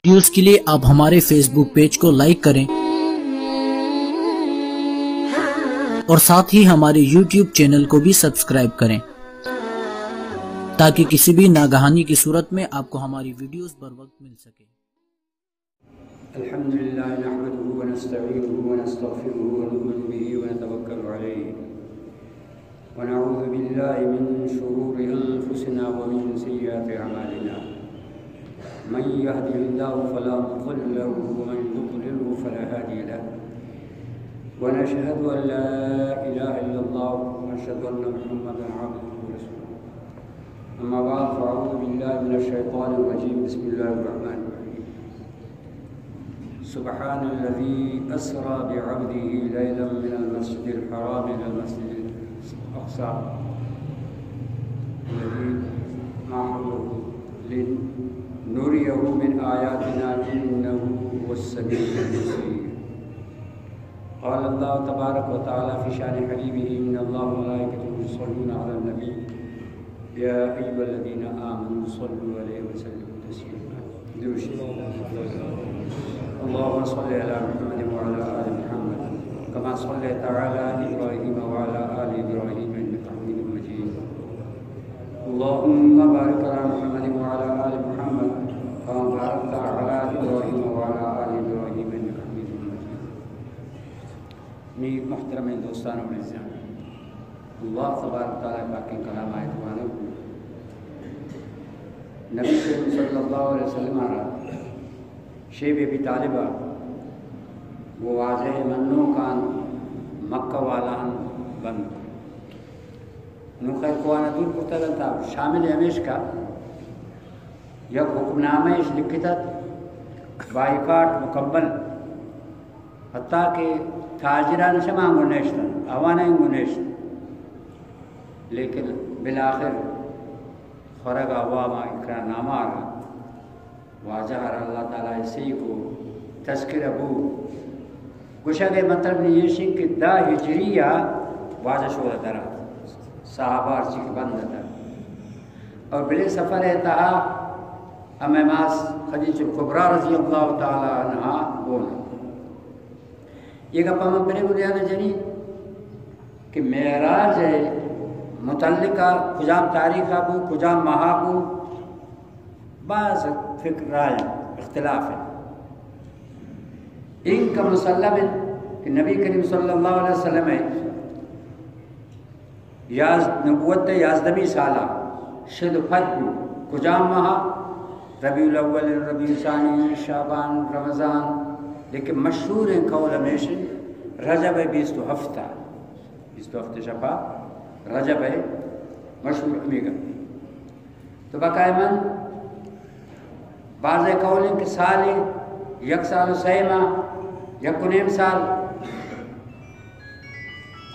Videos کے لیے آپ ہمارے فیس بک پیج کو لائک کریں اور ساتھ ہی ہمارے یوٹیوب چینل کو بھی سبسکرائب کریں تاکہ کسی بھی ناگہانی کی صورت میں آپ کو ہماری ویڈیوز بر وقت مل سکے۔ الحمدللہ نحمده ونستعینه ونستغفره ونؤمن به ونتوکل علیہ ونعوذ باللہ من شرور انفسنا ومن سیئات اعمالنا من يهده الله فلا مضل له ومن يضلل فلا هادي له ونشهد ان لا اله الا الله ونشهد ان محمدا عبده ورسوله اما بعد فاعوذ بالله من الشیطان الرجیم بسم اللہ الرحمن الرحیم سبحان الذي أسرى بعبده ليلا من المسجد الحرام إلى المسجد الأقصى الذي ما حوله لنريه من آياتنا إنه هو السميع البصير قال الله تبارك وتعالى في شأن حبيبه إن الله وملائكته يصلون على النبي يا أيها الذين آمنوا صلوا عليه وسلموا تسليما اللهم صل على محمد وعلى آل محمد كما صليت على إبراهيم وعلى آل إبراهيم إنك حميد مجيد اللهم بارك على محمد وعلى آل محمد كما باركت على إبراهيم وعلى آل إبراهيم إنك حميد مجيد محترم دوستان و عزیزان، اللہ تبارک تعالیٰ پاک کلام آیت وانا نبی کریم صلی اللہ علیہ وسلم شیب ابی طالبہ وہ واضح منو کان مکہ والان بند نو خیر قوانا دور پرتگل تھا شامل ہمیش کا یک حکم نامہ لکھتت بائیکاٹ مکمل حتیٰ کہ تاجران شما گنیشتن اوانا گنیشتن لیکن بالآخر خرگ عواما اقرار نامہ آگا واجہ اللہ تعالیٰ اسی کو تذکر ابو گوشہ کے مطلب یہ شک کہ دا ہجریہ واجہ شورہ درہ صحابہ ارچی کے بند تھا اور بلے سفر اتحا اماماس خدیج الکبریٰ رضی اللہ تعالیٰ عنہ بولا یہ گپا میں بلے بنیاد جنی کہ معراج متعلقہ کجام تاریخ ابو کجام ماہ ابو بعض فکر رائے اختلاف ہے ان کا مسلم ہے کہ نبی کریم صلی اللہ علیہ وسلم ہے نبوت یازدمی سالہ شد فتح کجام ماہ ربیع الاول ربیع ثانی شعبان رمضان لیکن مشہور ہیں قول ہمیشہ رجب 27 شفا رجب ہے مشہور امیگا تو بقائے من بعض قولیں کہ سال یک سال و سیمہ یک نیم سال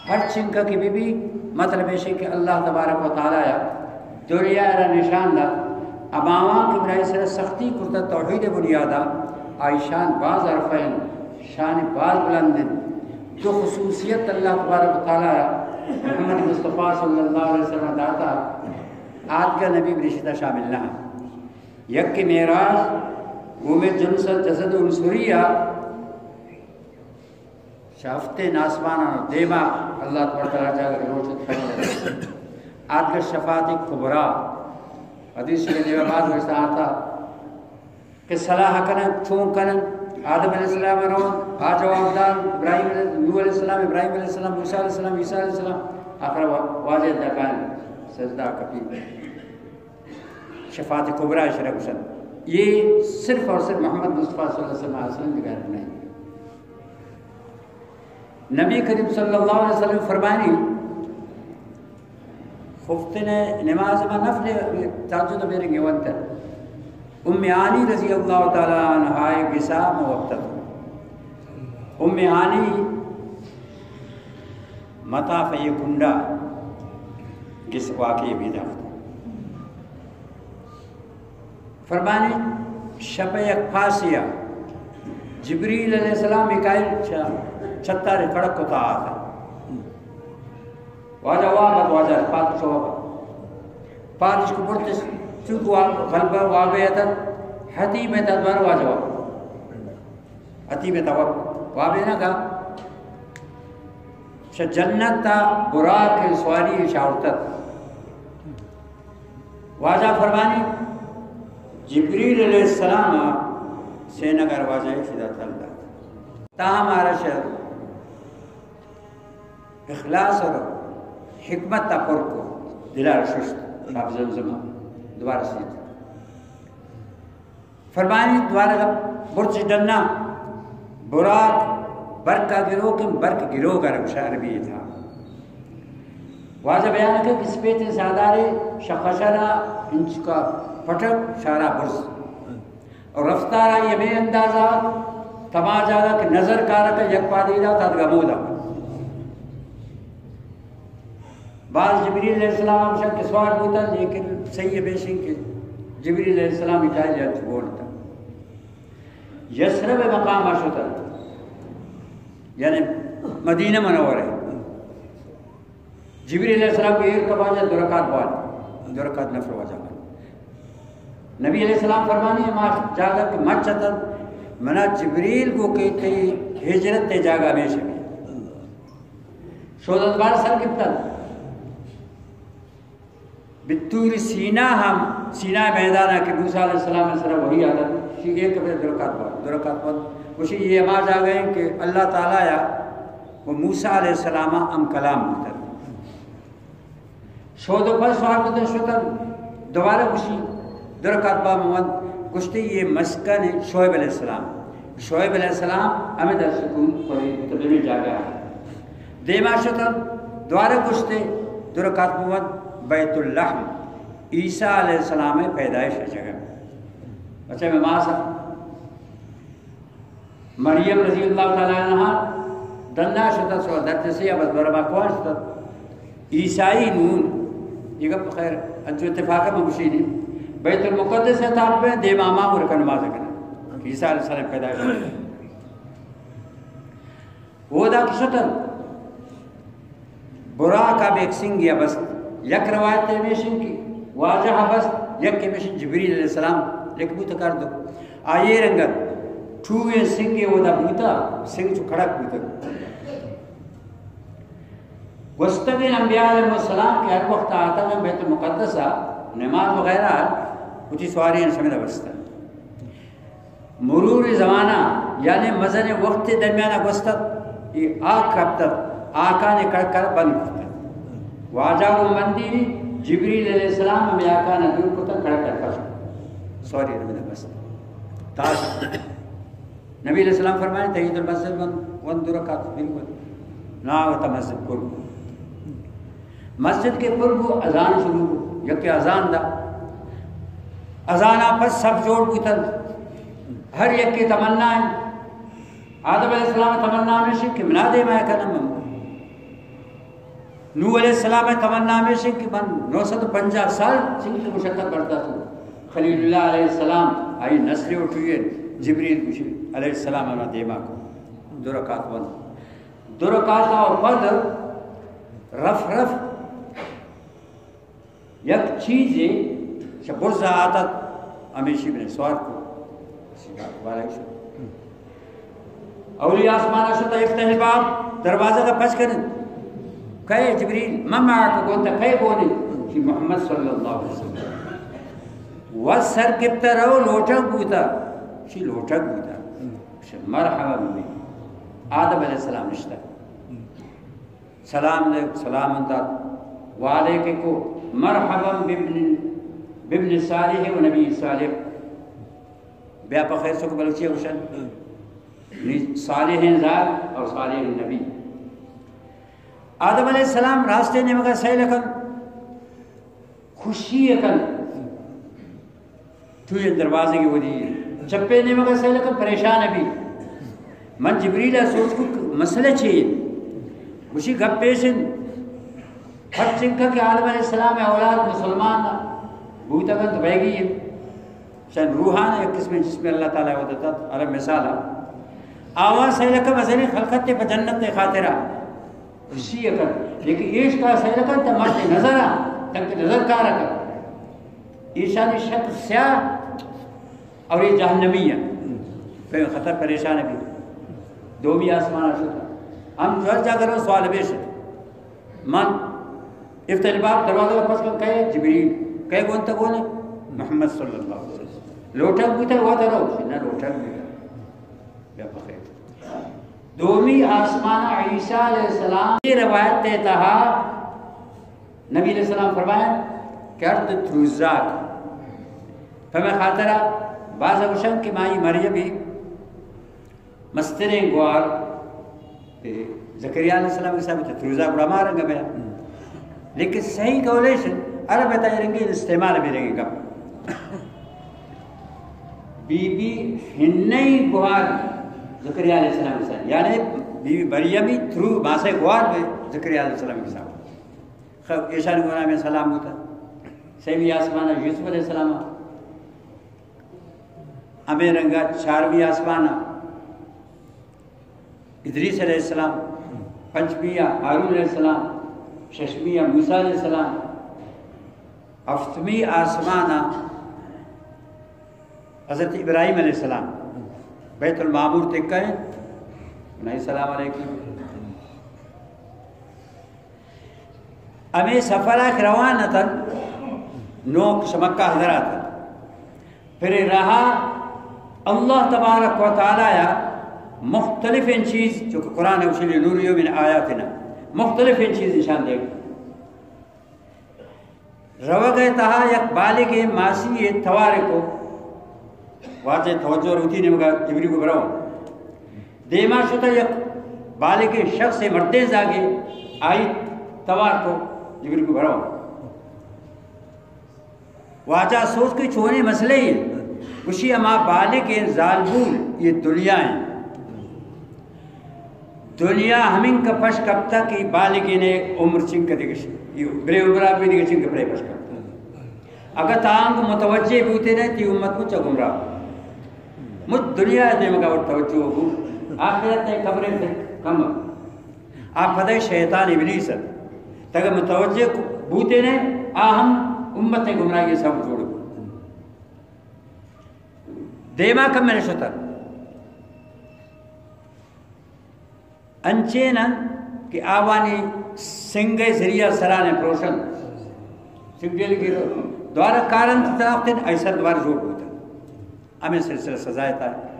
ہر چنکا کی بی مطلب ہے کہ اللہ تبارک و تعالیٰ دوریا را نشان دا امامان کی برائی سر سختی کرتا توحید بنیادہ آئیشان بعض عرفین شان بعض بلندن جو خصوصیت اللہ تبارک و تعالیٰ محمد مصطفیٰ صلی اللہ علیہ وسلم داتا آج کا نبی برشدہ شامل نہ یک کی معراج وہ میں جنسل جسد عنصریہ شافتے ناسمانا دیما اللہ تعالیٰ جاگر روشت کرنے آج کا شفاعت کبرا حدیث کے دیوہ بعد ویسا آتا کہ صلاح کنن چون کنن آدم علیہ السلام رون آج جواب دان ابراہیم نوح علیہ السلام ابراہیم علیہ السلام موسیٰ علیہ السلام عیسیٰ علیہ السلام آخر واضح دکان سجدہ کبھی شفاعت کبرا شرک حسن یہ صرف اور صرف محمد مصطفیٰ صلی اللہ علیہ وسلم بغیر نہیں نبی کریم صلی اللہ علیہ وسلم فرمانی خفتن نماز میں نفل تاجد میرے گے ونتر ام عانی رضی اللہ تعالیٰ عنہ گسا موقتت ام عانی مطاف یہ کنڈا جس واقعی بھی داخت فرمانی شب یک پاسیا جبریل علیہ السلام مکائل چھتا کڑک کو آتا واجہ وابت واجہ پاتش وابت پاتش کو برتش چونکہ غلبہ وابیتا حتی میں تدبر واجب حتی میں توب وابینا کا جنت تا براق سواری شاورتت واجہ فرمانی جبریل علیہ السلام سے نگر واجہ فدات اللہ تاہم آرشد اخلاص اور حکمت تا پر کو دلار ششت آپ زمزم دوبارہ سید فرمانی دوبارہ برچ ڈننا براق برق کا گروہ کم برق گروہ کا رمشار بھی تھا واضح بیان ہے کہ اس پیت سادارے شخشرہ انچ کا پھٹک شارہ برس اور رفتارہ یہ بے اندازہ تما جاگا کہ نظر کارا کا یک پادیدہ تدگا مودا بعض جبریل علیہ السلام ہمشہ کسوار ہوتا لیکن صحیح بیشن کہ جبریل علیہ السلام اٹھائی جاتا بولتا یسرب مقام آشتا یعنی مدینہ منور ہے جبریل علیہ السلام کو ایک کباجہ دو رکعت بعد دو رکعت نفر واجہ نبی علیہ السلام فرمانی ہے ماں جاگا کہ مت چتر منا جبریل کو کہتے ہجرت تے جاگا میں شبی شودت بار سر کبتا بطور سینہ ہم سینہ میدانہ کہ موسیٰ علیہ السلام نے سرہ وہی عادت شیئے ایک کبھر دو رکعت بعد وشی یہ آماز آگئے ہیں کہ اللہ تعالیٰ یا وہ موسیٰ علیہ السلام ام کلام ہوتا شود و پر سوار ہوتا شوتا دوبارہ کشی درکات با محمد کشتے یہ مسکن ہے شعیب علیہ السلام شعیب علیہ السلام ہمیں در سکون پڑے تبلیغ جاگا ہے دیما شوتا دوبارہ کشتے درکات محمد بیت اللحم عیسیٰ علیہ السلام پیدائش ہے جگہ بچے میں ماں سا مریم رضی اللہ تعالیٰ عنہ دنہ شدہ سو درد سے اب برما کوان شدہ عیسائی نون یہ کب خیر انچو اتفاقہ مبشینی بیت المقدس ہے تاب میں دے ماما اور کا نماز کرنا عیسیٰ علیہ السلام پیدائش ہے وہ دا کشتر برا کا بیک سنگ یا بس یک روایت میشن کی واجہ بس یک کے میشن جبریل علیہ السلام لیکن بوتا کر دو آئیے رنگت ٹھوئے سنگے وہ دا بوتا سنگ چو کھڑک بوتا گستگین انبیاء علیہ السلام کے ہر وقت آتا میں بیت المقدسہ نماز وغیرہ کچھ سواری سمیدہ بستا مرور زمانہ یعنی مزن وقت درمیانہ گستت یہ آگ کھپتت آقا نے کڑ کر بند کرتا واجہ و مندی جبریل علیہ السلام میں آقا نے دور کتا کڑ کر پشک سواری سمیدہ بستا تاج نبی علیہ السلام فرمائے تحید المسجد ون درکات بالکل ناوتا مسجد قرب مسجد کے قرب اذان شروع یکی اذان دا اذان آپس سب جوڑ بوتن ہر یکی تمنا ہے آدم علیہ السلام تمنا میں سے کہ منا دے میں کنم نو علیہ السلام تمنا میں سے کہ من 950 سال سنگ کی مشقت بڑھتا تھا خلیل اللہ علیہ السلام آئی نسل اٹھوئے جبریل علیہ السلام انا دیما کو دو رکعت بند دو رکعت اور پد رف یک چیزیں برزہ عادت ہمیشہ بنے سوار کو اولیاء آسمانہ شدہ افتح الباب دروازہ کا پچ کریں کہے جبریل مما کو گونتا کہے بولی کہ محمد صلی اللہ علیہ وسلم وَسَّر کبتا رہو لوٹک بوتا شی لوٹک بوتا مرحبا بمی آدم علیہ السلام نشتہ سلام دے سلام انداد وعلیکے کو مرحبا بابن صالح و نبی صالح بیا پا خیر سکو بلوچی ہوشن صالح ذات اور صالح نبی آدم علیہ السلام راستے نے مگا سہی لکن خوشی اکن تو یہ دروازے کی وجہ چپے نے مگا سہی لکن پریشان ابھی من جبریل سوچ کو مسئلہ چاہیے اسی گھپ پیشن ہر چنکا کہ آدم علیہ السلام اولاد مسلمان بوتا کن تو بہ گئی ہے شاید روحان ہے قسم جس میں اللہ تعالیٰ ودتا عرب مثال آواز صحیح لکھا مزنی خلقت تے جنت تے خاطرہ خوشی اکر لیکن عشق کا صحیح لکھا تا مرد نظر آ تک نظر کار اکر ایشانی شک سیاہ اور یہ جہنمی ہے پھر خطر پریشان ہے بھی دو بھی آسمان شدہ ہم جو جا کرو سوال بیش من افتح الباب دروازہ پس کر کہے جبریل کہے کون تک کون ہے محمد صلی اللہ علیہ وسلم لوٹک بھی تھا ہوا تھا رو نہ لوٹک بھی تھا یا بخیر دومی آسمان عیسیٰ علیہ السلام یہ روایت دیتا نبی علیہ السلام فرمائیں کہ ارد تروزات فمیں خاطرہ بعض اوشن کی مائی مریم مستریں گوار زکریہ علیہ السلام کے ساتھ تروزہ بڑا مارنگا میرا لیکن صحیح کولیشن عرب بتائی رنگی استعمال بھی رنگی کم بی بی ہنئی گوار زکریہ علیہ السلام کے ساتھ یعنی بی بی مریمی تھرو ماسے گوار میں زکریہ علیہ السلام کے ساتھ خب ایشان گونا میں سلام ہوتا سیمی آسمانہ یوسف علیہ السلام ہمیں رنگا چاروی آسمانہ ادریس علیہ السلام پنچمیہ ہارون علیہ السلام ششمیہ موسیٰ علیہ السلام ہفتمی آسمانہ حضرت ابراہیم علیہ السلام بیت المعمور تک گئے نہیں السلام علیکم ہمیں سفرہ روانہ تھا نوک شمکہ حضرات پھر رہا اللہ تبارک و تعالی مختلف ان چیز جو کہ قرآن ہے اسی لیے نوریو من آیاتنا مختلف ان چیز نشان دے رو گئے تہا یک بالغ ماسی توارے کو واضح توجہ روتی نے مگا جبری کو براؤ دیما شتا یک بالغ شخص مردے زاگے آئی توار کو جبری کو براؤ واجہ سوچ کے چھونے مسئلے ہی اسی اما بالغ ظالبول یہ دنیا ہیں دنیا ہمیں کا پش کب تک کہ بالغ نے عمر چنک دیکھ یہ برے عمرہ بھی دیکھ چنک برے پش کب اگر تانگ متوجہ بوتے نہیں تی امت کو چا گمراہ مجھ دنیا ہے دیمہ کا اور توجہ ہو آخرت نے قبریں پھر کم آپ پتہ شیطان ابلیس ہے تاکہ متوجہ بوتے نہیں آہم امت نے گمراہ یہ سب جوڑ دیما کم میں نے شتا انچینن کہ آوانی سنگے ذریعہ سرانے پروشن سنگے گیرو دوارا کارن تاقتن ایسا دوارا جوڑ ہوتا ہمیں سلسلہ سزایتا ہے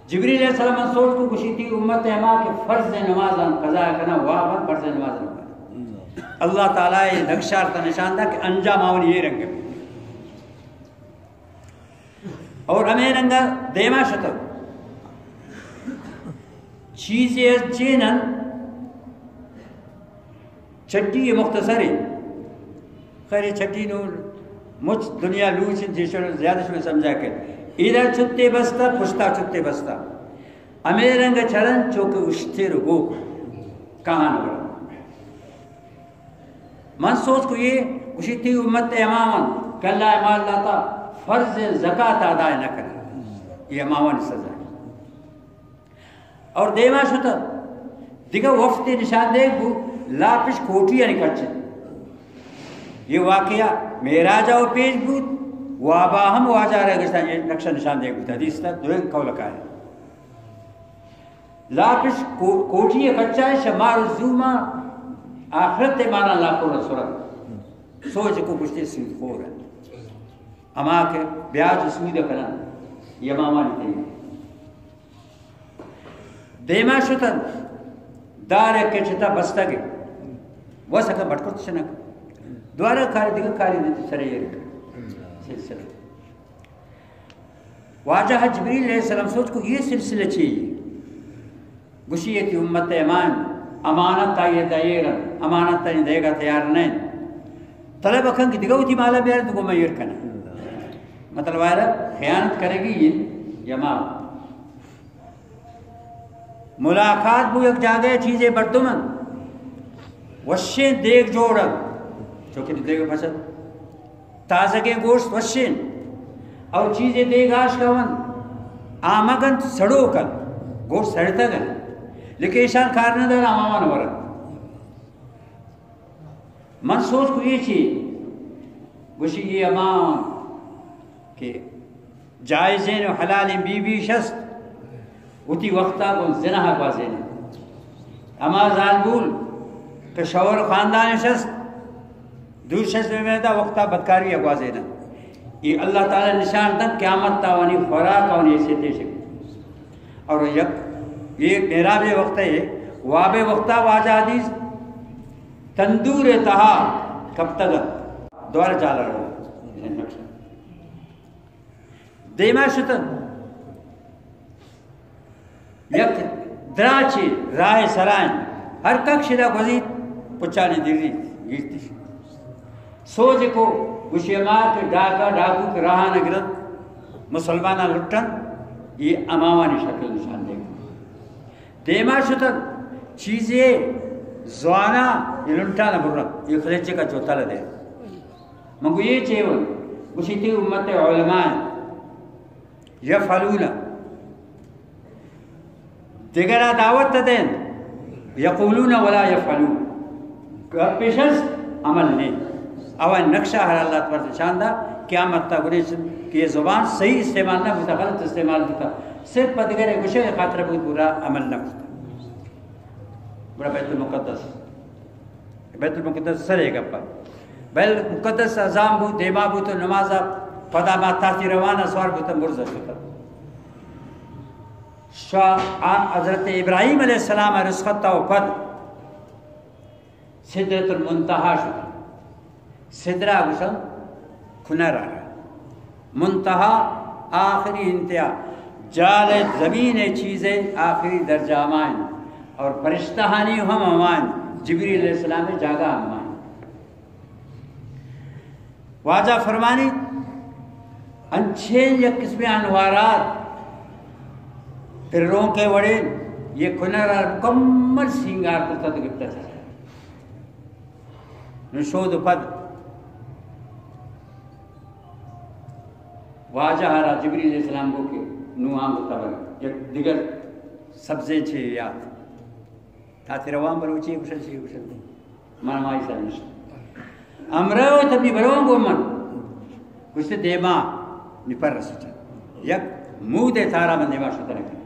جبریل علیہ السلام سوچ کو کشی تھی امت اما کہ فرض نمازان قضاء کرنا واہن فرض نمازان کرنا اللہ تعالیٰ یہ نقشار تا نشان تھا کہ انجام آونی یہ رنگ اور ہمیں رنگا دیما شتر چیزیں چینن چھٹی یہ مختصر ہے خیر چھٹی نور مجھ دنیا لوچن جیشن زیادہ شمیں سمجھا کہ ادھر چھتے بستا پشتا چھتے بستا ہمیں رنگا چھرن چوکے اشتے رگو کہاں نورا من سوچ کو یہ اسی تھی امت امامن کہ اللہ امال لاتا فرض زکاة ادا نہ کرے یہ امامن سزا ہے اور دیما شتا دیکھا وفت نشان دے گو لاپش کوٹیا نکچے یہ واقعہ میراجہ و پیش بود وابا ہم واجہ رہ گشتا یہ نقشہ نشان دے گو حدیث تا دوئے قولکا ہے لاپش کوٹیا کچا ہے شمار الزوما آخرت تے مانا لاکھوں رسولت سوچ کو کچھتے سود خور ہے اما کے بیاج سود کرنا یہ ماما نہیں تھی دیما شتن دار کے چھتا بستا گے وہ سکا بھٹکت شنک دوارا کاری دیکھا کاری دیتی سرے یہ رکھا سلسلہ واجہ جبریل علیہ السلام سوچ کو یہ سلسلہ چاہیے گشیتی امت امان امانت آئیے دائیرن امانت آئیے دے گا تیار نہیں طلب اکھن کی دیگو تھی مالا بیار تو کو میں یہ کرنا مطلب آئے خیانت کرے گی یہ جماع ملاقات بو یک جاگے چیزیں بردمن وشین دیکھ جوڑن چونکہ دیکھ پسند تازگیں گوشت وشین اور چیزیں دیکھ آش کون آمگن سڑو کن گوشت سڑتا گن لیکن ایشان کارنے دار آمان ورد من سوچ کو یہ چیز گوشی یہ امان کہ جائزین و حلال بی بی شست اتی وقتا کو زنہ بازین اما زالبول کہ شور خاندان شست دور شست میں دا وقتا بدکاری اگوازین یہ اللہ تعالی نشان تک قیامت تاوانی خوراک آنی ایسے تیشک اور یہ میراب وقت ہے واب وقتا واجہ حدیث تندور تہا کب تک دوار چالا رہا دیما شتن یک دراچی راہ سرائن ہر کک شدہ گزید پچانی دیلی گیرتی سوچ کو گشیمار کے ڈاکو کے راہ نگرد مسلمانہ لٹن یہ امامانی شکل نشان دے گا دیما شتن چیزیں زوانا یہ لنٹانا برد یہ خلیچے کا چوتا لدے منگو یہ چیون گشیتی امت علماء یفعلون دیگرہ دعوت دین یقولون ولا یفعلون پیشنس عمل نہیں اوان نقشہ ہر اللہ تبارک شاندہ قیامت تا گریش کہ یہ زبان صحیح استعمال نہ ہوتا غلط استعمال ہوتا صرف دیگر گوشے خاطر بہت برا عمل نہ ہوتا بڑا بیت المقدس سرے گا پر بیت المقدس ازام بہت دیما بہت نمازہ پدا ما تاتی روانہ سوار بہت مرزہ شکر حضرت ابراہیم علیہ السلام رسخت و پد سدرت المنتہا شکر سدرہ گوشن کھنر آ رہا منتہا آخری انتہا جالت زمین چیزیں آخری درجہ امائن اور فرشتہانی ہم امائن جبریل علیہ السلام جاگہ امائن واجہ فرمانی انچین یک قسم انوارات پھروں کے وڑے یہ کھنر مکمل سنگار کرتا تو گفتا چاہتا ہے نشود پد واجہ ہرا جبریل علیہ السلام کو کہ نوام تبر یک دیگر سبزیں چھے یاد تاتی روان بروچی کشل چھے کشل دیں من مائی سر نشد امرہو تبنی بروان کو من کچھ دیما نپر رسو چاہ یک مو دے تارا من دیما شتا رکھا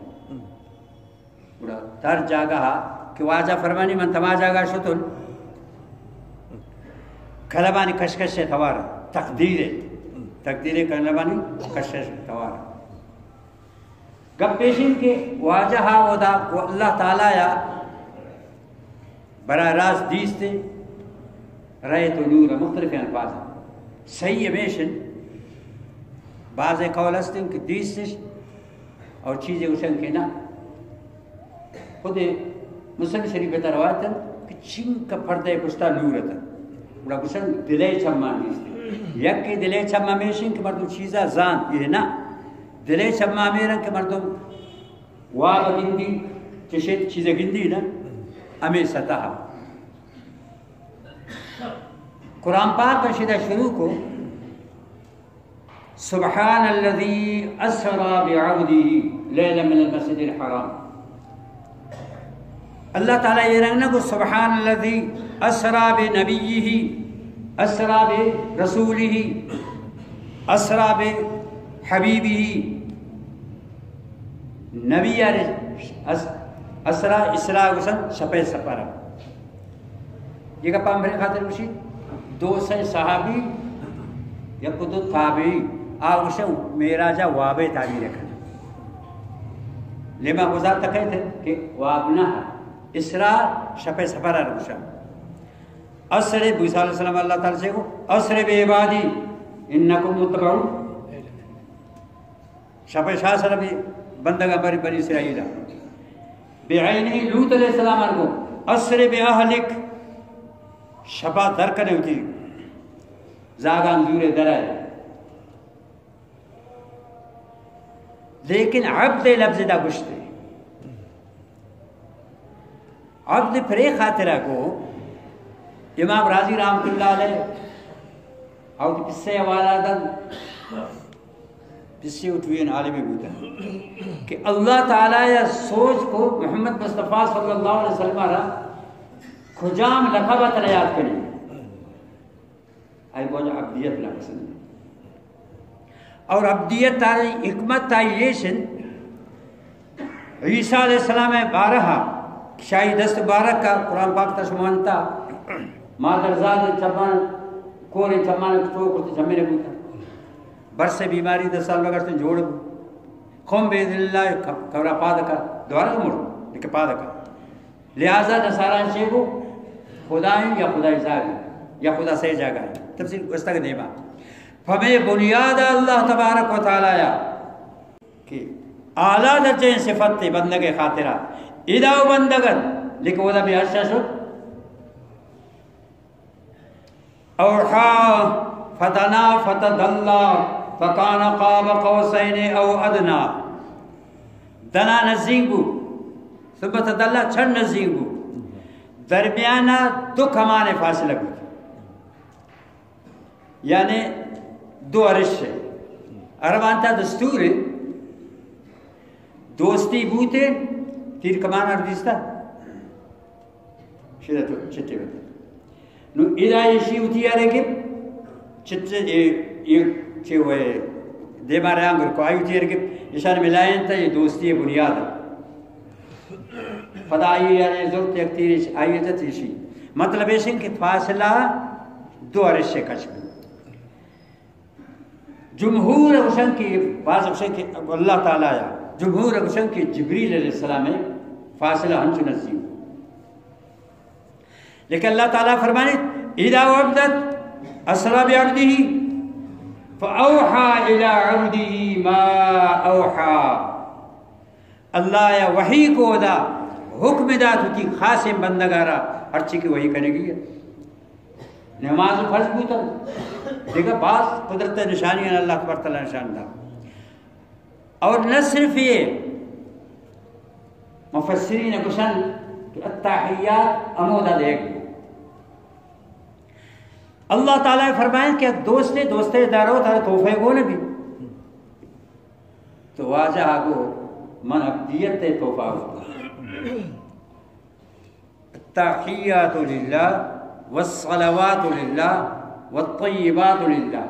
تر جاگا کہ واجہ فرمانی من تما جاگا شتل کلبانی کشکش توارا تقدیر کلبانی کشکش توارا گب پیشن کے واجہ ودا اللہ تعالیٰ یا براہ راست دیستے رأیت نور مختلف الفاظ صحیح بیشن بعض قول استن کہ دیستش اور چیزیں اشن کے نا خود مسلم شریف تا روایت ہے کہ چین کا پردے کشتا نور ہے بڑا کشن دلے چمان دیستے یک کی دلے چمان میشن کہ مردم چیزا زان یہ نا دلے چمان میرن کہ مردم واب گندی چشت چیزیں گندی نا ہمیں سطح قرآن پاک کا شدہ شروع کو سبحان الذي اسرا بعبده ليلا من المسجد الحرام اللہ تعالیٰ یہ رنگنا کو سبحان الذي اسرا بنبیہ اسرا برسولہ اسرا بحبیبہ نبی اسرا اسرا گسن شپے سپارا یہ کا پام بھرے خاطر گوشی دو سے صحابی یا قدود تابعی آگوشا میرا جا وابے تعبیر رکھنا لما گزار تکے تھے کہ وابنا اسرا شپے سفرہ رکشا اسر بیسا علیہ السلام اللہ تعالیٰ سے کو اسر بے عبادی انکم متبعون شپے شاہ سر بھی بندگا بری اسرائیلہ بعینی لوت علیہ السلام کو اسر بے اہلک شپا در کرنے ہوتی زاگان دور درائے لیکن عبد لفظ دا گشتے عبد پرے خاطرہ کو امام راضی رحمت اللہ علیہ اور قصے والا دن قصے اٹھوئین عالمی بوتا کہ اللہ تعالیٰ یا سوچ کو محمد مصطفیٰ صلی اللہ علیہ وسلم رہا کھجام لقبت ریاد کریں آئی بوجھ عبدیت لا پسند اور ابدیت تاری حکمت تاری یہ سن عیسیٰ علیہ السلام بارہا شاہی دست بارک کا قرآن پاک تشمانتا مادرزاد چمان کوری چمان کتو کرتے جمعے نبوتا برس بیماری 10 سال بگرتے جوڑ خوم بید اللہ کورا پادکا دوارا مر لیکن پادکا لہذا نصاران شیبو خدایوں یا خدای زاگی یا خدا سے جاگا ہے تفصیل اس تک دیما فمیں بنیاد اللہ تبارک و تعالی کہ اعلیٰ درجہ صفت تے بندگے خاطرہ اداو بندگن لیکن وہ دا بھی حشہ شد اوحا فتنا فتدلہ فکان قاب قوسین او ادنا دنا نزدیک بو ثم تدلہ چھن نزدیک بو درمیانہ دو کمانے فاصلہ بو یعنی 2 عرش ہے ارمانتا دستور دوستی بوتے تیر کمان اردیستا شیدہ تو چھتے بتا نو ایدہ یہ ہوتی ہے لیکن چھتے یہ چھے ہوئے دے مارے آنگر کو آئی ہوتی ہے لیکن اشار ملائن تا یہ دوستی بنیاد ہے فدا آئی یعنی ضرورت ایک تیرش آئی تا تیشی مطلب ہے کہ فاصلہ 2 عرش سے کچھ بھی جمہور اوشن کی بعض اوشن کی اللہ تعالیٰ یا جمہور اوشن کی جبریل علیہ السلام فاصلہ ہنچو نزدیک لیکن اللہ تعالیٰ فرمانے اذا وعبدت اسرا بعبده فاوحى الى عبده ما اوحى اللہ یا وحی کو دا حکم دا ہوتی خاص بندگارا ہر چیز کی وحی کرنے گی نماز فرض بوتا دیکھا بعض قدرت نشانی ہے اللہ تبارک تعالیٰ نشان دا اور نہ صرف یہ مفسرین کشن کہ التحیات امودہ دیکھ اللہ تعالیٰ فرمائیں کہ دوستے دارو تارے توفے گو نبی تو واجہ آگو من عبدیت توفہ ہو التحیات للہ والصلوات للہ والطیبات للہ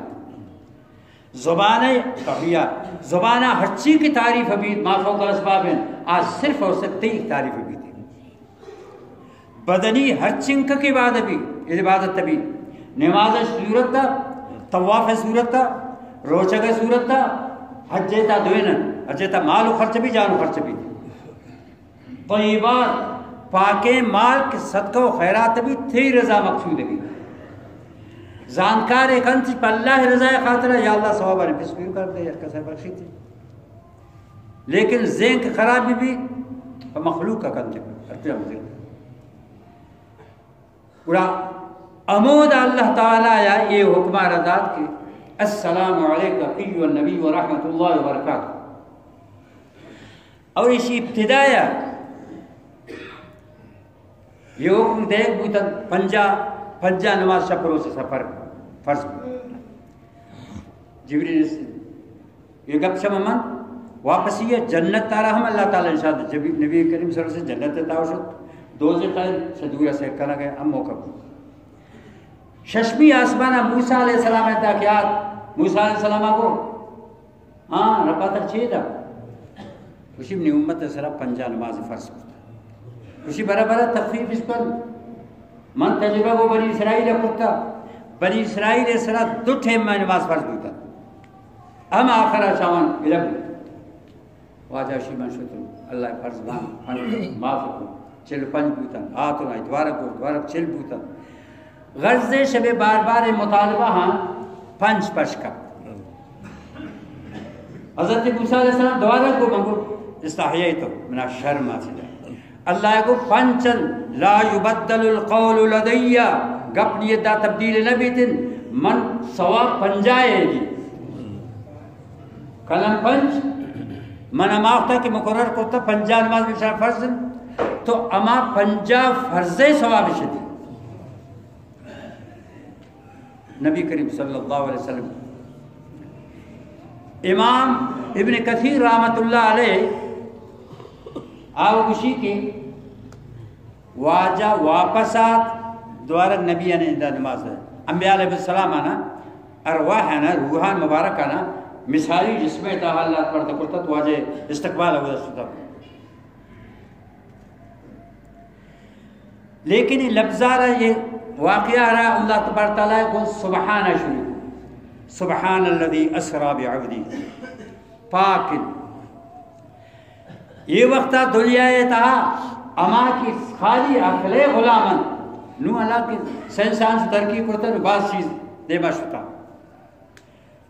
زبانہ تحیات زبانہ ہر چیز کی تعریف ابھی ما فوق الاسباب ہیں آج صرف اور صرف 23 تعریف ابھی تھی بدنی ہر چنک کی بعد ابھی عبادت ابھی نماز صورت تا طواف صورت تا روچہ صورت تا حجے تا دوینن حجے تا مال و خرچ بھی جان و خرچ بھی طیبات پاکے مال کے صدقہ و خیرات بھی تھی رضا مقصود بھی زانکار ایک انچ پہ اللہ رضا خاطرہ یا اللہ ثواب آنے بسکیو کر دے یا کسر بخشی تھی لیکن ذہن کی خرابی بھی مخلوق کا کنچ پورا امود اللہ تعالیٰ یا یہ حکمہ رضات کی السلام علیکم ایو النبی و رحمت اللہ وبرکاتہ اور اسی ابتدایا یہ حکم دیکھ بوتا پنجا نماز شپروں سے سفر فرض جبریل یہ گپ شم من واپس یہ جنت تارا ہم اللہ تعالیٰ انشاءاللہ نبی کریم صلی اللہ علیہ وسلم جنت تاوشت دوزے قید صدورہ سے کلا گئے ہم موقع بود ششمی آسمانہ موسیٰ علیہ السلام اتاکیات موسیٰ علیہ السلام کو ہاں ربا تر چھے دا اسی اپنی امت سرہ پنجا نماز فرض ہوتا اسی برا تخفیف اس پر من تجربہ وہ بنی اسرائیل کرتا بنی اسرائیل سرہ 2 ٹھیم میں نماز فرض ہوتا ہم آخرہ شاوان علم واجہ شیمان شتر اللہ فرض معاف کو 45 بوتا آتو نائی دوارک 40 بوتا غرض شب بار مطالبہ ہاں 5 پشکا حضرت موسیٰ علیہ السلام دوارہ کو منگو استحییتو منا شرم آتی جائے اللہ کو 5 لا یبدل القول لدیہ گپ نیت دا تبدیل نبی تن من ثواب 50 ہے جی کلم 5 من اماغتا کہ مقرر کرتا 50 نماز بشار فرض تو اما 50 فرض ثواب شدید نبی کریم صلی اللہ علیہ وسلم امام ابن کثیر رحمت اللہ علیہ آوگوشی کے واجہ واپس آت دوارک نبی آنے اندہ نماز ہے انبیاء علیہ السلام آنا ارواح آنا روحان مبارک آنا مثالی جسم تا حالات پر تکرتت واجه استقبال ہو دستا. لیکن یہ لفظہ رہا یہ واقعہ رہا اللہ تبارک تعالیٰ کو سبحانہ شروع سبحان الذی اسرا بعبدی پاک یہ وقتا دنیا تا اما کی خالی عقل غلامن نو اللہ کی سینسان سے ترقی کرتا ہے بعض چیز دے باشتا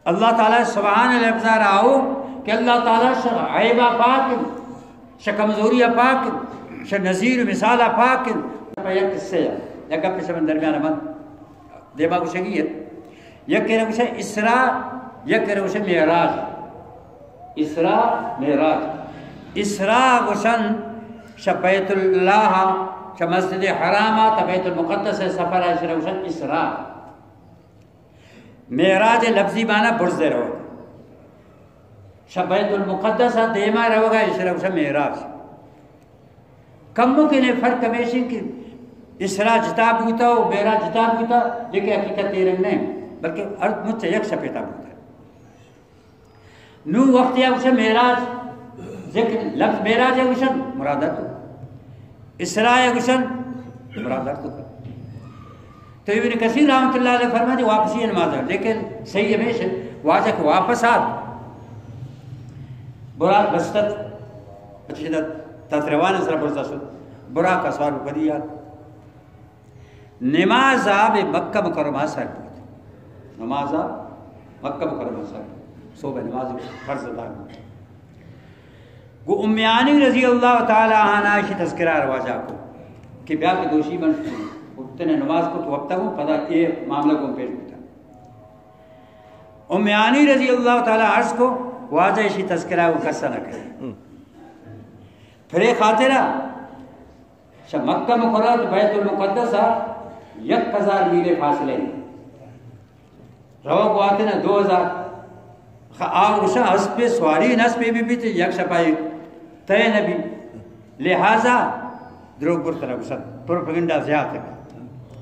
اللہ تعالیٰ سبحان الابزار آؤ کہ اللہ تعالیٰ عیبہ پاک شا کمزوریہ پاک شا نظیر مثالہ پاک یک قصے یا گپ سے درمیان من دیما کو شگی ہے یک کہہ رہا ہے اسراء یک کہہ رہا ہے معراج اسراء معراج اسراء گشن شا بیت اللہ شا مسجد حرامہ تا بیت المقدس سفر ہے شرح گشن اسراء معراج لفظی معنی برز دے رہو شا بیت المقدس دیما رہو گا شرح گشن معراج کم ممکن ہے فرق ہمیشن کی اسراء جتاب ہوتا ہو معراج جتاب ہوتا لیکن حقیقت تیرنگ نہیں بلکہ ارد مجھ سے یک شپیتا ہوتا ہے نو وقت یا اسے معراج ذکر لفظ معراج ہے اسن مرادت ہو اسراء ہے اسن مرادت ہو تو ابن کثیر رحمت اللہ علیہ فرمائے واپسی نماز ہے لیکن صحیح ہمیشہ واجہ کہ واپس براد بستت شدت تطروان اسرا برزا سد برا کا سوال بدی یاد نماز آب مکہ مکرمہ سر بود نماز آب مکہ مکرمہ سر صوبہ نماز فرض اللہ گو امیانی رضی اللہ تعالی عنہ عائشہ تذکرہ رواجہ کو کہ بیا کے دوشی بن اتنے نماز کو تو وقت تک ہوں پتہ یہ معاملہ کو پیش ہوتا امیانی رضی اللہ تعالی عرض کو واجہ اسی تذکرہ کو قصہ نہ کرے پھر ایک خاطرہ مکہ مکرمہ تو بیت المقدس 1000 میل فاصلے رو کو آتے نا 2000 آگوشا اس پہ سواری نس پہ بھی تھی یک شپائی تے نبی لہذا دروگ برطرہ گسد پروپگنڈا زیادہ ہے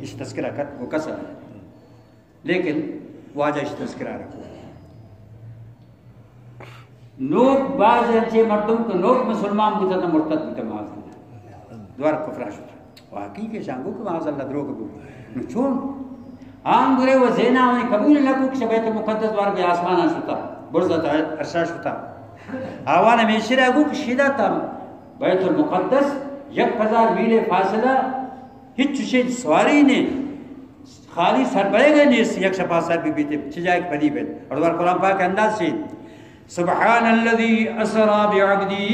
اس تذکرہ کت وہ کسر ہے لیکن واجہ اس تذکرہ رکھو نوک بعض انچے مردم کو نوک مسلمان بودتا تا مرتد بودتا معاذ اللہ دوار کفراش ہوتا واقعی کے شانگو کہ معاذ اللہ دروگ بودتا چون آن گرے وہ زینہ انہیں قبول لکو کہ بیت المقدس دوار بے آسمانہ شتا برزت ارشا شتا آوان ہمیشہ رہا کہ شدہ تا بیت المقدس 1000 میل فاصلہ ہچ چوشے سواری نے خالی سر بڑے گئے نیس یک شپا سر بھی بیتے چجائے ایک پدی بیت اور دوار قرآن پاک انداز سے سبحان الذي أسرى بعبده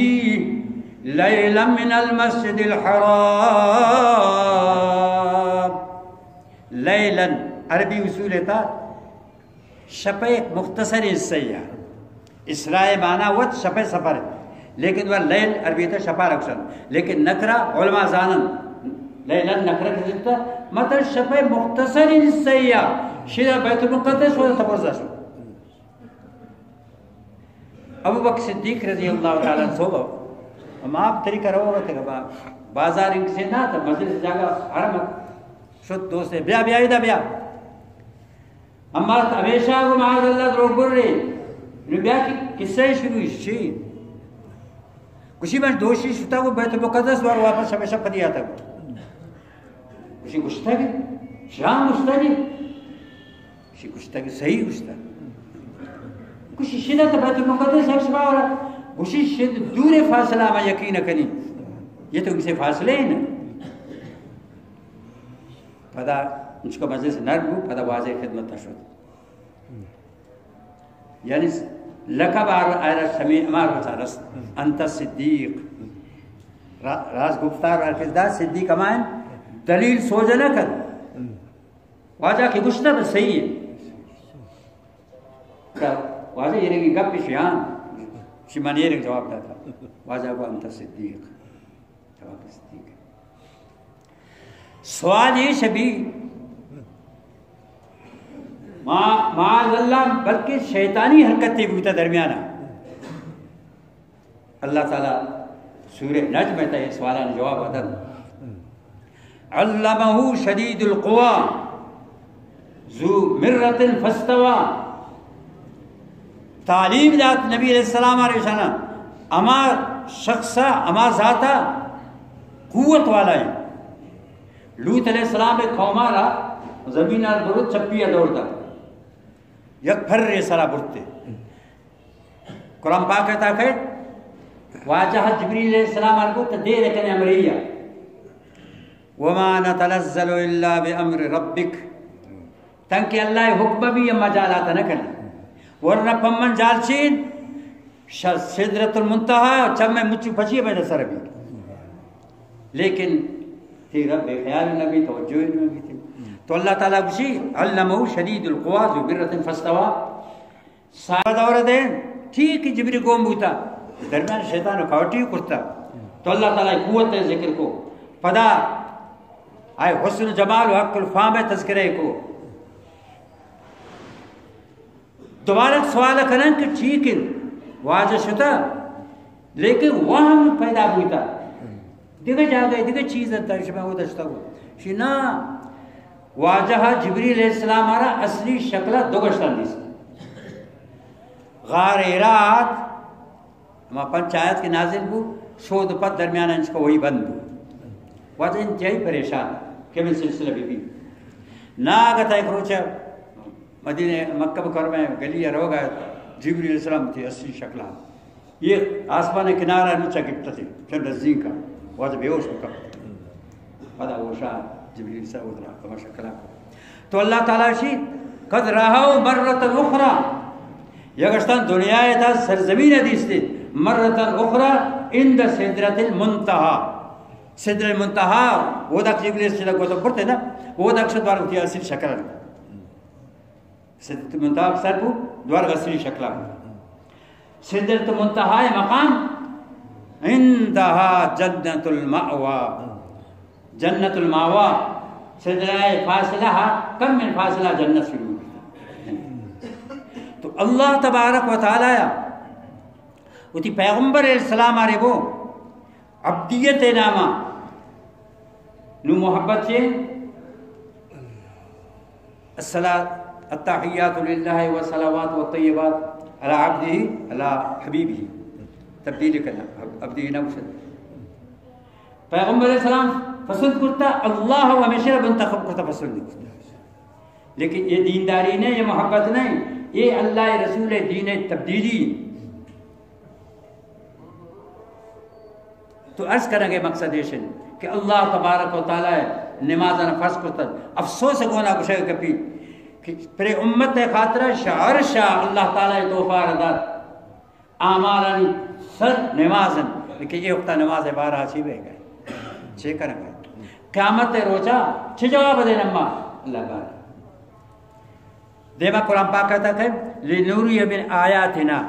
ليلا من المسجد الحرام ليلا عربی اصول تھا شپہ ایک مختصر حصہ اسراء معنی وقت شپہ سفر لیکن وہ لیل عربی تھا شپہ رکشن لیکن نکرہ علماء زانن لیلا نکرہ کی ذکر مطلب شپہ مختصر حصہ شیدہ بیت المقدس و تبرزہ شو ابو بکر صدیق رضی اللہ تعالیٰ صوبہ ہم آپ طریقہ رہو گا کہ بازار ان سے نہ تھا مسجد سے جاگا حرمت شد دوست ہے بیا بیا بیا اما ہمیشہ کو معاذ اللہ دروگ بر رہے بیا کی قصہ شروع شی کچھ بس دوشی شتا کو بیت المقدس وار واپس ہمیشہ پدی آتا کچھ گشتہ گی شام گشتہ گی کچھ گشتہ گی صحیح گشتہ کچھ شدت بیت المقدس ایک شبہ ہو رہا کچھ شدت دور فاصلہ میں یقین کنی یہ تو کسی فاصلے ہی نا پدا اس کو مزے سے نرم ہو پدا واضح خدمت تشد یعنی لقب آئرہ سمیع امار ہوتا رست انت صدیق راز گفتار اور کردار صدیق امائن دلیل سوجہ نہ کر واجہ کی گشتہ تو صحیح ہے واجہ یہ رہی گپ شیان شیمان یہ رہی جواب دیتا واجہ کو انت صدیق جواب صدیق سوال یہ شبی معاذ اللہ بلکہ شیطانی حرکت تھی بوتا درمیانہ اللہ تعالیٰ سورہ نجم میں یہ سوالان جواب عدد علمہ شدید القوا ذو مرت فاستوا تعلیم دات نبی علیہ السلام علیہ وسلم اما شخصا اما ذاتا قوت والا ہے. لوط علیہ السلام ایک قومارا زمین آر برد چپیا دوڑتا یک پھر رے سرا برتے. قرآن پاک کہتا کہ واجہ جبریل علیہ السلام علیہ کو تدیر کنے امریہ وما نتنزل الا بامر ربک تنکہ اللہ حکم بھی اما جالاتا نہ کرنا ورنہ پمن جالچین سدرۃ المنتہا چم میں مچو پچی میں سر بھی لیکن تھی رب خیال نبی توجہ نبی تھی. تو اللہ تعالیٰ کسی علمہ شدید القوا ذو مرۃ فاستوى سارا دور دیں ٹھیک جبری گوم بوتا درمیان شیطان کاوٹی کرتا. تو اللہ تعالیٰ قوت ذکر کو پدا آئے حسن جمال و حق الفام تذکرے کو دوبارہ سوال کریں کہ ٹھیک ہے واجہ شتا لیکن وہم پیدا ہوتا دیکھا جا گئے دیکھا چیز درش میں وہ دشتا ہوا شنا واجہ جبریل علیہ السلام آرہ اصلی شکلہ دو گشتان دیس غار ایرات ہما پنچایت کے نازل بو شود پت درمیان انچ کا وہی بند بو. واجہ انتہائی پریشان کہ میں سلسلہ بھی نا آگتا ایک روچہ مدینہ مکہ بکر میں گلی رو گیا جبریل علیہ السلام تھی اصلی شکلہ یہ آسمان کنارہ نیچا گپتا تھی چند نزدیک کا واجہ بے ہوش ہوکا پدا ہوشا جبریل سے ادھرا کما شکلہ. تو اللہ تعالیٰ شی قد رہاو مرت اخرى یگشتان دنیا تا سرزمین حدیث تھی مرت اخرى اند سدرۃ المنتہا. سدرۃ المنتہا وہ دک جبریل سے لگو تو پڑھتے نا وہ دک سے دوار ہوتی ہے اصلی شکلہ سدرۃ المنتہا سر کو دوار اصلی شکلہ. سدرۃ المنتہا مقام عندها جنت المأوى جنت المأوى سدرہ فاصلہ کم من فاصلہ جنت شروع. تو اللہ تبارک و تعالی اتی پیغمبر علیہ السلام آرے وہ عبدیت نامہ نو محبت سے التحیات للہ والصلوات والطیبات علی عبدہ علی حبیبہ تبدیل کرنا عبدہ نوشد پیغمبر علیہ السلام پسند کرتا اللہ و ہمیشہ منتخب کرتا پسند نہیں کرتا. لیکن یہ دینداری نہیں یہ محبت نہیں یہ اللہ رسول دین تبدیلی. تو عرض کریں گے مقصد یہ کہ اللہ تبارک و تعالی نمازاں فرض کرتا افسوس گونا کچھ کپی کہ پر امت خاطرہ شعر شاہ اللہ تعالی توفہ ردات آمالانی سر نمازن لیکن یہ وقتا نماز بارہ چی بے گئے چھے کریں گے قیامت روچا چھے جواب دے نما اللہ بارہ دیما قرآن پاک کہتا کہ لِنُورِيَ مِنْ آیاتنا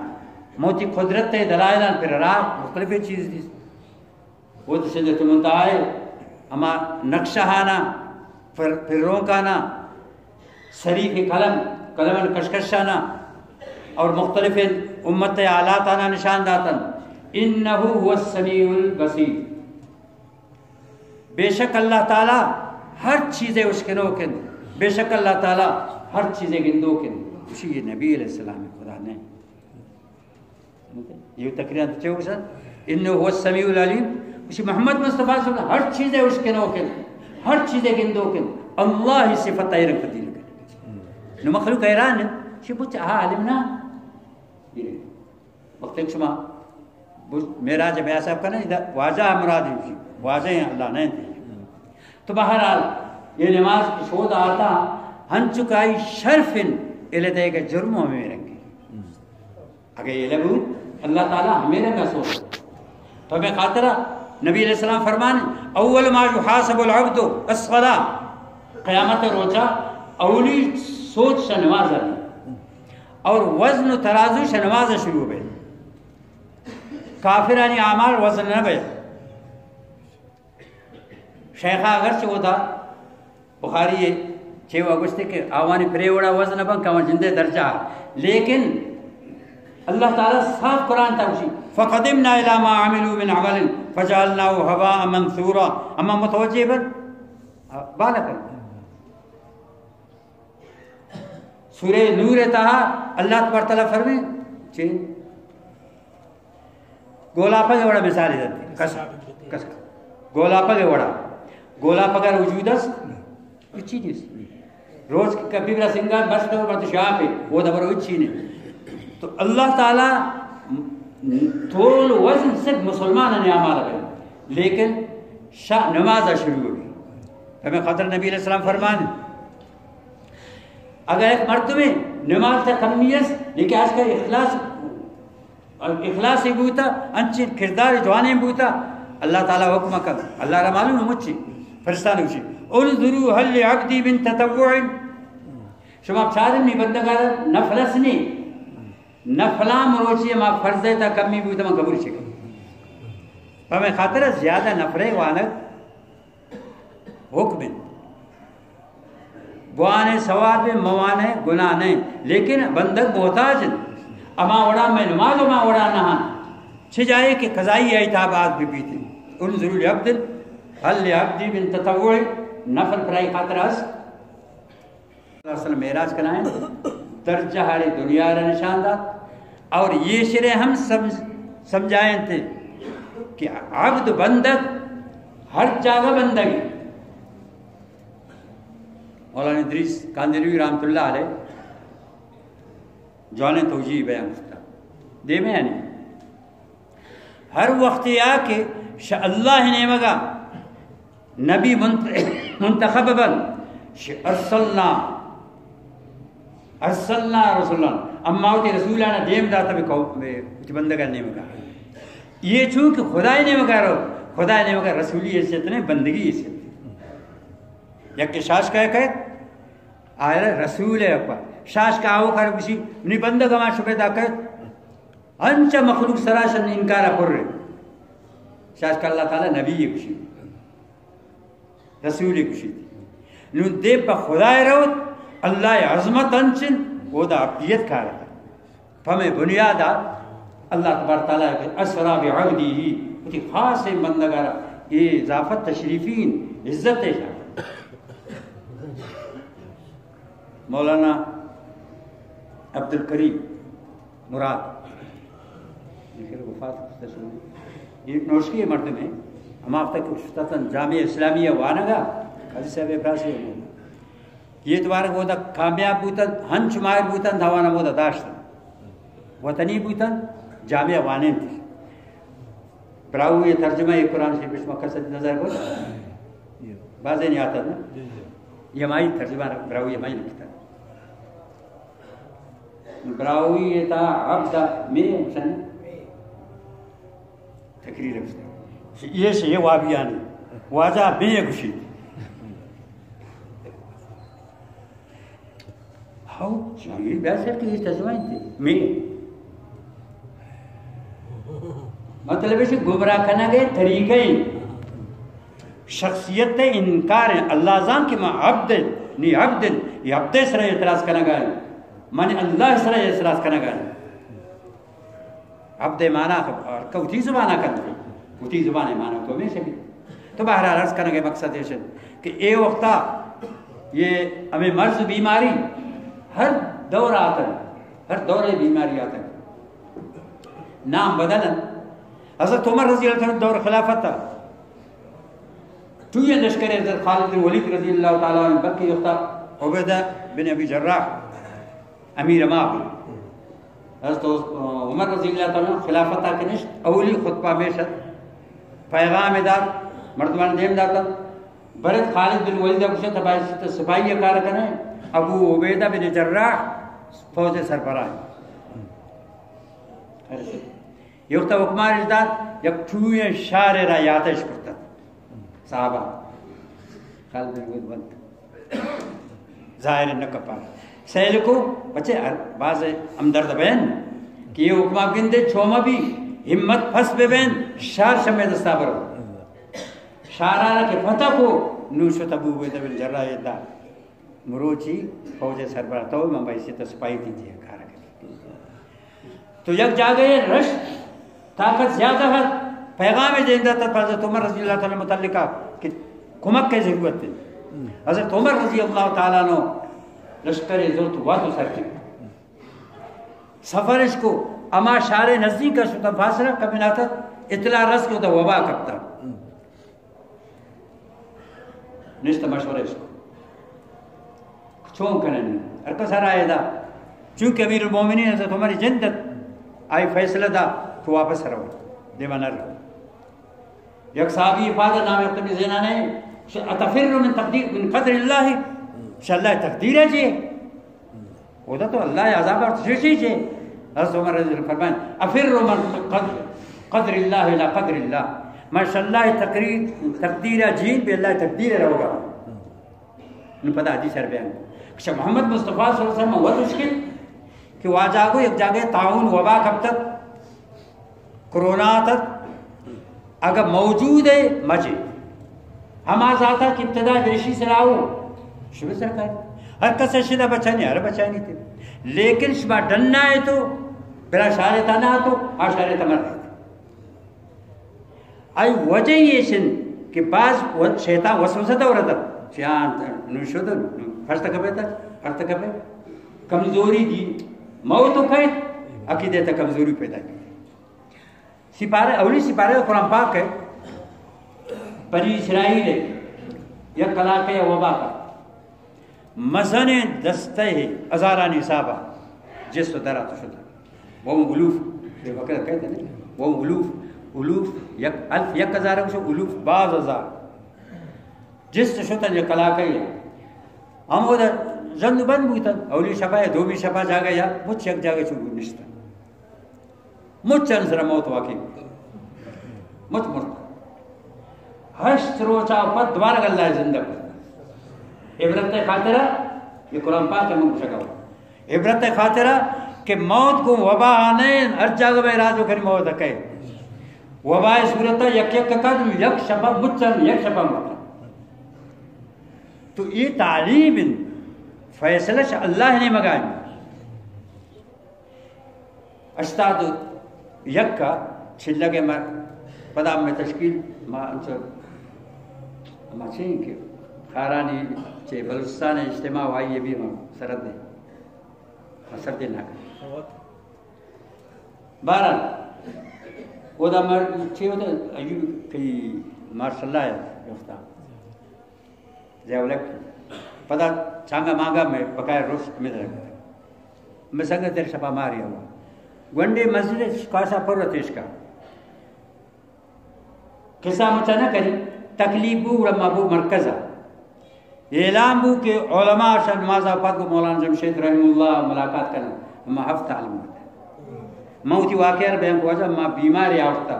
موتی قدرت دلائلان پھر راہ مختلف چیز دی وہ تو سدرۃ المنتہا ہے اما نقشہانا پھر روکانا سریف قلم قلمن کشکشانا اور مختلف امت آلاتانا نشان داتن انہو هو السمیع البصیر. بے شک اللہ تعالی ہر چیزیں اس کے نوکن بے شک اللہ تعالی ہر چیزیں گندو کن اسی یہ نبی علیہ السلام خدا نے یہ تقریر تو چاہو سر انہو هو السمیع العلیم اسی محمد مصطفیٰ صلی اللہ ہر چیزیں اس کے نوکن ہر چیزیں گندو کن اللہ ہی صفت تیرک تدیل کن نو مخلوق ایران ہے شی بچ عالمنا وقت ایک شما میرا جب ایسا کرنا واجہ مرادی واجہ ہیں اللہ نہیں تھی. تو بہرحال یہ نماز کی شود آتا ہن چکائی شرفن الہ دے گا جرموں میں رنگی اگر یہ لبود اللہ تعالیٰ ہمیں رنگا سوچ. تو ہمیں خاطرہ نبی علیہ السلام فرمانے اول ما یحاسب العبد الصلاة قیامت روچا اولی سوچ سے نماز آلی اور وزن و ترازو سے نماز شروع بے کافرانی اعمال وزن نہ بے. شیخہ اگر سے وہ تھا بخاری 6 اگست کے آوانی پریوڑا وزن بن کمان جندے درجہ لیکن اللہ تعالیٰ صاف قرآن تھا اسی فَقَدِمْنَا إِلَى مَا عَمِلُوا مِنْ عَمَلٍ فَجَعَلْنَاهُ هَبَاءً مَنْثُورًا اما متوجہ بن بالا کر سورہ نور تہا اللہ تبارک تعالیٰ فرمائے چین گولاپگے وڑا مثال ہے کس گولاپگے وڑا گولاپگا وجود است اچھی نیست روز کبھی برا سنگار بس دور برد شاہ پہ وہ دبر اچھی نہیں تو اللہ تعالیٰ طول وزن صرف مسلمان نے عمال ہے لیکن نماز شروع ہوگی ہمیں خطر نبی علیہ السلام فرمان اگر ایک مرتبہ نماز سے کمیت لیکن آج کا اخلاص ہی بوتا انچی کردار جوانے بوتا اللہ تعالیٰ حکم کر اللہ را معلوم مچی فرشتان ہوشی انظروا هل عبدی من تطوع شما چادم نہیں بندگار نفلسنی نفلام روچی ما فرضے تا کمی بوتا ما قبول شکل ہمیں خاطر زیادہ نفرے وانت حکم بوانے سواد میں موانے گناہ نہیں لیکن بندگ محتاج اما وڑا میں نماز اما وڑا نہاں چھ جائے کہ قضائی اعتابات بھی بیتے انظروا لعبد هل لعبدی من تطوع نفل پرائی خاطر اس اللہ علیہ وسلم معراج کرائیں درجہ ہارے دنیا را نشان دا اور یہ شرح ہم سمجھائیں تھے کہ عبد بندگ ہر جگہ بندگی مولانا ادریس کاندھلوی رحمۃ اللہ علیہ جوانے توجیہ بیان کرتا دے میں یعنی ہر وقت یا کہ اللہ نے مگا نبی منتخب بن ارسلنا رسول اللہ اما ہوتی رسولانہ دیم داتا بھی بندگا نے مگا یہ چونکہ خدای نے مگا رہو خدای نے مگا رسولی حیثیت نہیں بندگی حیثیت یک کہ شاش کا ہے آئے رسول ہے اپا شاش کا آو کر کسی انہیں بندگا ما شکر دا کہت انچہ مخلوق سراشن انکارا پر رہے شاش کا اللہ تعالیٰ نبی کشی رسول کشی نون دے پا خدای رہو اللہ عظمت انچن وہ دا عبدیت کھا رہا فہمیں بنیادہ اللہ تبارک تعالیٰ اسرا بعبدی ہی اتی خاص بندگارا یہ اضافت تشریفین عزت ہے مولانا عبدالکریم مراد یہ نوشکی مرد میں ہم آپ تک افتتاً جامعہ اسلامیہ وانگا حضرت صاحب ابراسی یہ دوارا وہ دا کامیاب بوتن ہنچ مائر بوتن دھوانا وہ دا داشتن وطنی بوتن جامعہ وانین تھی براو یہ ترجمہ یہ قرآن شریف اس مقصد نظر کو بازے نہیں آتا نا یہ مائی ترجمہ براو یہ مائی لکھتا براوی یہ تا عبد میں سن تقریر ہے یہ سے یہ وابیانی واجہ بے گشی ہاؤ چاہیے بیسر کی اس ترجمہ تھی میں مطلب ہے گمراہ کرنا گئے طریقے شخصیت انکار ہے اللہ زان کہ میں عبد نہیں عبد یہ عبد سرہ اعتراض کرنا گئے من اللہ سرہ اعتراض کرنا گئے عبد مانا کوتی زبانہ کرنا کوتی زبانہ مانا تو میں سے بھی تو بہرحال عرض کرنا گئے مقصد ہے کہ اے وقتا یہ ہمیں مرض بیماری ہر دور آتا ہے ہر دور بیماری آتا ہے نام بدلن حضرت عمر رضی اللہ عنہ دور خلافت تھا تو یہ لشکر حضرت خالد بن ولید رضی اللہ تعالیٰ عنہ بکی یختا عبیدہ بن ابی جراح امیر امام حضرت عمر رضی اللہ تعالیٰ عنہ خلافت تھا کنش اولی خطبہ میں شد پیغام دار مردمان دیم داتا برد خالد بن ولید ابو شد سپاہی اکار کرنے ابو عبیدہ بن جراح فوج سربراہ یوکتا حکمان اجداد یک ٹھوئے شار را یاتش کرتا صحابہ خالد بن ولید بند ظاہر نکپا سیل کو بچے بعض امدرد بین کہ یہ حکمہ گندے چھوما بھی ہمت پھس بے بین شار شمع دستا برو شارارہ کے فتح کو نوشت ابو عبیدہ بن جراح دا مروچی فوج سربراہ تو میں بھائی سے سپاہی دیجیے کارا کریں تو یک جا گئے رش طاقت زیادہ ہے پیغام جیندہ تھا حضرت عمر رضی اللہ تعالیٰ متعلقہ کہ کمک کی ضرورت ہے حضرت عمر رضی اللہ تعالیٰ نے لشکر ذوت وادو سر کی سفرش کو اما شار نزدیک کا شتا فاصلہ کبھی نہ تھا اطلاع رس کو تو وبا کبتا نشتا مشورہ اس کو چون کنن ارکس ہر آئے دا چونکہ امیر المومنین حضرت عمر جندت آئی فیصلہ دا تو واپس رہو دیوانا رہو یک صحابی حفاظت نام اختمی زینہ نے اتفر من تقدیر من قدر اللہ شاء اللہ تقدیر ہے جی وہ تو اللہ عذاب اور تشریشی جی حضرت عمر رضی اللہ فرمائیں افر من قدر اللہ الى قدر اللہ ماشاء اللہ تقدیر جین پہ اللہ تقدیر رہو گا انہوں پتہ حدیث ہے بیان اچھا محمد مصطفیٰ صلی اللہ علیہ وسلم وہ مشکل کہ وہ جاگو ایک جاگے تعاون وبا کب تک کرونا تک اگر موجود ہے مجھے ہم آزاتا کی ابتدا دیشی سے لاؤ شبہ سرکاری ہر کس شدہ بچانی ہر بچانی تھے لیکن شبہ ڈننا ہے تو بلا شارتا نہ تو آشارتا مر رہے تھے آئی وجہ یہ شن کہ بعض شیطان وسوسہ دا ورہتا شیان نوشو دا فرشتہ کبھے تا فرشتہ کبھے کمزوری دی موتو کھائے عقیدے تا کمزوری پیدا کی سپارے اولی سپارے قرآن پاک ہے بنی اسرائیل ہے یا کلاکہ یا وبا کا مزن دستے ازاران حسابہ جس تو درہ تو شدہ وہ غلوف بے وقت کہتے ہیں وہ غلوف یک الف یک ہزار ہے غلوف بعض ہزار جس تو شدہ یا کلاکہ ہے ہم وہ زند بند بوتا اولی شفا ہے دو بھی شفا جاگا یا مجھ یک جاگا چھوڑ نشتا مجھ چند سر موت واقعی مجھ مرتا ہشت روچا پت دوارا اللہ زندہ پر عبرت خاطرہ یہ قرآن پاک ہے منگ شکا ہوا عبرت خاطرہ کہ موت کو وبا آنے ہر جاگہ بے راجو کری موت کہے وبا صورتہ یک یک قدم یک شفا مچن یک شفا مرتا تو یہ تعلیم فیصلہ اللہ نے مگائی اشتاد یک کا چھلہ کے مر پدا میں تشکیل ما انسر اما چھیں کہ خارانی چھے بلوچستان اجتماع ہوئی یہ بھی ہم سرد دیں سرد نہ کریں بارہ وہ دا مر چھے ہوتا ایوب کئی مارشاء اللہ ہے یفتہ زیولک پدا چانگا مانگا میں بقائر روش میں رکھتا میں سنگا تیر شپا ماریا ہوا گونڈے مسجد کاسا پر رتیش کا قصہ مچا نہ کری تکلیف بو رما بو مرکزہ اعلام بو کہ علماء شاہ نماز آفات کو مولانا جمشید رحم اللہ ملاقات کرنا ہم ہفتہ علم ہوتا ہے موتی واقعہ بیان کو وجہ ماں بیمار یا ہوتا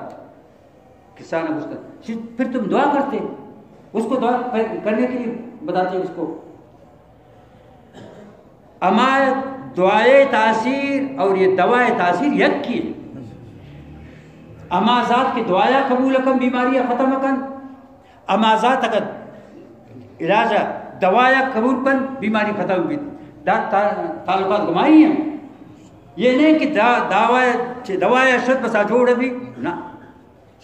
قصہ نہ پوچھتا پھر تم دعا کرتے اس کو دعا کرنے کے لیے بتاتے اس کو اما دعائے تاثیر اور یہ دوائے تاثیر یک کی اما ذات کی دعایا قبول کن بیماریاں ختم کن اما ذات اگر علاجہ دوایا قبول کن بیماری ختم بھی تعلقات گمائی ہیں یہ نہیں کہ دوایا شد بسا جوڑ بھی نا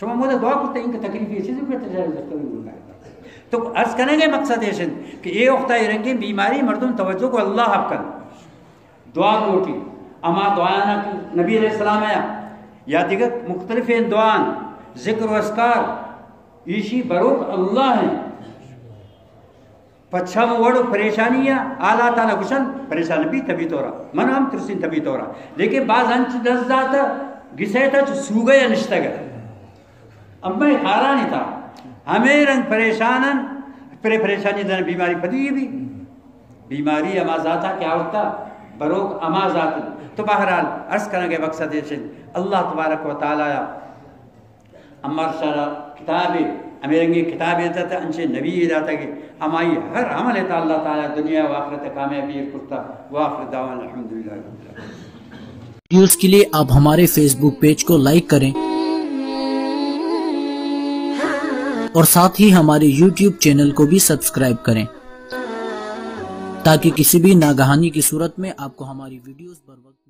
شما مودا دعا کرتے ہیں کہ تکلیفی چیزیں کرتے جائے تو عرض کرنے گے مقصد ہے کہ یہ وقتہ رنگی بیماری مردم توجہ کو اللہ حق کن دعا روٹی اما دعانا نبی علیہ السلام ہے یا دیگر مختلف دعان ذکر و اذکار ایشی بروک اللہ ہیں پچھا وڑو پریشانیاں آلہ تعالیٰ کشن پریشان بھی تبھی تو رہا من ہم ترسین تبھی تو رہا لیکن بعض انچ دست داتا گسے تھا سو گیا نشتا گیا اب میں خارانی تھا ہمیں رنگ پریشانن پریشانی دن بیماری پدی بھی بیماری اما ذاتا کیا ہوتا بروک اما ذات تو بہرحال عرض کرنے کے مقصد ہے اللہ تبارک و تعالی امار شارع کتاب امیرنگی کتاب دیتا انشے نبی دیتا کہ امائی ہر عمل تا اللہ تعالی دنیا و آخرت کامیابی کرتا و آخر دعوان الحمدللہ ویڈیوز کے لیے آپ ہمارے فیس بک پیج کو لائک کریں اور ساتھ ہی ہمارے یوٹیوب چینل کو بھی سبسکرائب کریں تاکہ کسی بھی ناگہانی کی صورت میں آپ کو ہماری ویڈیوز بر وقت